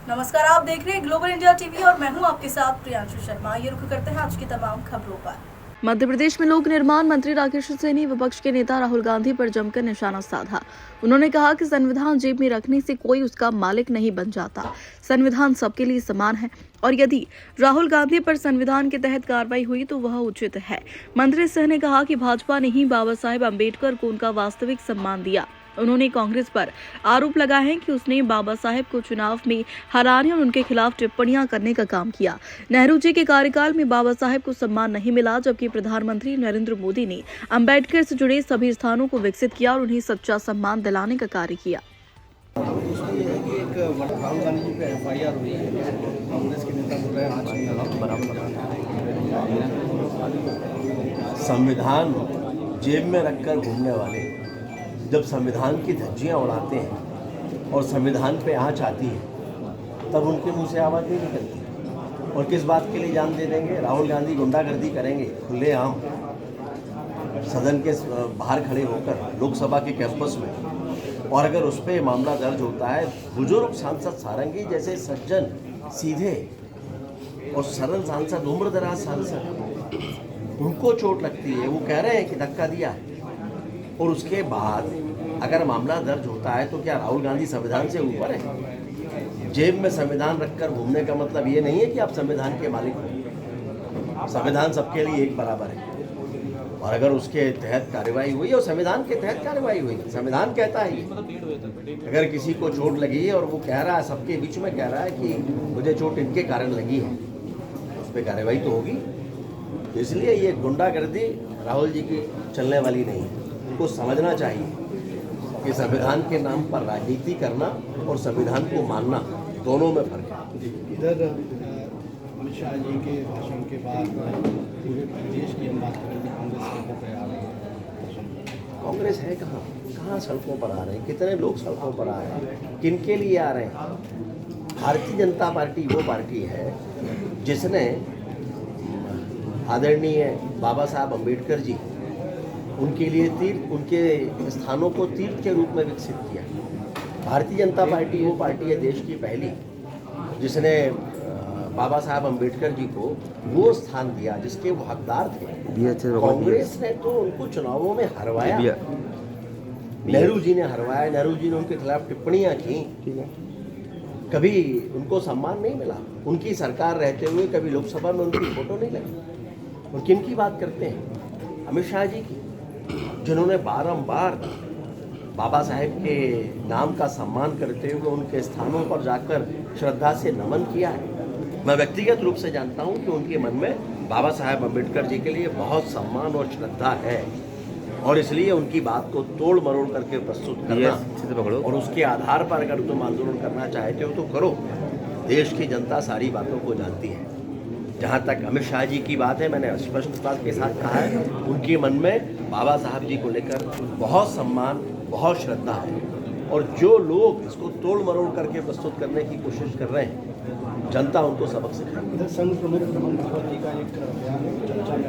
नमस्कार, आप देख रहे हैं ग्लोबल इंडिया टीवी और मैं हूं आपके साथ प्रियांशु शर्मा। ये रुख करते हैं आज की तमाम खबरों पर। मध्य प्रदेश में लोक निर्माण मंत्री राकेश सिंह ने विपक्ष के नेता राहुल गांधी पर जमकर निशाना साधा। उन्होंने कहा कि संविधान जेब में रखने से कोई उसका मालिक नहीं बन जाता। संविधान सबके लिए समान है और यदि राहुल गांधी पर संविधान के तहत कार्रवाई हुई तो वह उचित है। मंत्री सिंह ने कहा कि भाजपा ने ही बाबा साहेब अम्बेडकर को उनका वास्तविक सम्मान दिया। उन्होंने कांग्रेस पर आरोप लगाया है कि उसने बाबा साहेब को चुनाव में हराने और उनके खिलाफ टिप्पणियां करने का काम किया। नेहरू जी के कार्यकाल में बाबा साहेब को सम्मान नहीं मिला, जबकि प्रधानमंत्री नरेंद्र मोदी ने अम्बेडकर से जुड़े सभी स्थानों को विकसित किया और उन्हें सच्चा सम्मान दिलाने का कार्य किया। राहुल गांधी जी पे FIR हुई है। कांग्रेस के नेता बोल रहे हैं संविधान जेब में रखकर घूमने वाले जब संविधान की धज्जियां उड़ाते हैं और संविधान पे आँच आती है तब उनके मुंह से आवाज़ नहीं निकलती। और किस बात के लिए जान दे देंगे? राहुल गांधी गुंडागर्दी करेंगे खुलेआम सदन के बाहर खड़े होकर लोकसभा के कैंपस में। और अगर उस पर मामला दर्ज होता है, बुजुर्ग सांसद सारंगी जैसे सज्जन सीधे और सरल सांसद, उम्रदराज सांसद, उनको चोट लगती है, वो कह रहे हैं कि धक्का दिया है। और उसके बाद अगर मामला दर्ज होता है तो क्या राहुल गांधी संविधान से ऊपर है? जेब में संविधान रखकर घूमने का मतलब ये नहीं है कि आप संविधान के मालिक हो। संविधान सबके लिए एक बराबर है और अगर उसके तहत कार्रवाई हुई और संविधान के तहत कार्रवाई हुई, संविधान कहता है अगर किसी को चोट लगी है और वो कह रहा है, सबके बीच में कह रहा है कि मुझे चोट इनके कारण लगी है, उस पर कार्रवाई तो होगी। इसलिए ये गुंडागर्दी राहुल जी की चलने वाली नहीं है। उनको समझना चाहिए कि संविधान के नाम पर राजनीति करना और संविधान को मानना दोनों में फर्क है। इधर अमित शाह जी के भाषण के बाद पूरे प्रदेश की हम बात करें तो कांग्रेस सड़कों पर आ रही है। कांग्रेस है कहाँ? कहाँ सड़कों पर आ रहे हैं? कितने लोग सड़कों पर आ रहे हैं? किन के लिए आ रहे हैं? भारतीय जनता पार्टी वो पार्टी है जिसने आदरणीय बाबा साहब अम्बेडकर जी, उनके लिए तीर्थ, उनके स्थानों को तीर्थ के रूप में विकसित किया। भारतीय जनता पार्टी वो पार्टी है देश की पहली जिसने बाबा साहब अम्बेडकर जी को वो स्थान दिया जिसके वो हकदार थे। कांग्रेस ने तो उनको चुनावों में हरवाया, नेहरू जी ने हरवाया, नेहरू जी ने उनके खिलाफ टिप्पणियां की, कभी उनको सम्मान नहीं मिला। उनकी सरकार रहते हुए कभी लोकसभा में उनकी फोटो नहीं लगी। और किन की बात करते हैं? अमित शाह जी की, जिन्होंने बारंबार बाबा साहेब के नाम का सम्मान करते हुए उनके स्थानों पर जाकर श्रद्धा से नमन किया है। मैं व्यक्तिगत रूप से जानता हूं कि उनके मन में बाबा साहेब अम्बेडकर जी के लिए बहुत सम्मान और श्रद्धा है और इसलिए उनकी बात को तोड़ मरोड़ करके प्रस्तुत करना और उसके आधार पर अगर तुम आंदोलन करना चाहते हो तो करो। देश की जनता सारी बातों को जानती है। जहाँ तक अमित शाह जी की बात है, मैंने स्पष्टता के साथ कहा है, उनके मन में बाबा साहब जी को लेकर बहुत सम्मान, बहुत श्रद्धा है। और जो लोग इसको तोड़ मरोड़ करके प्रस्तुत करने की कोशिश कर रहे हैं, जनता उनको सबक सिखाएगी। संघ प्रमुख रमन भगवत जी का एक बयान चर्चा में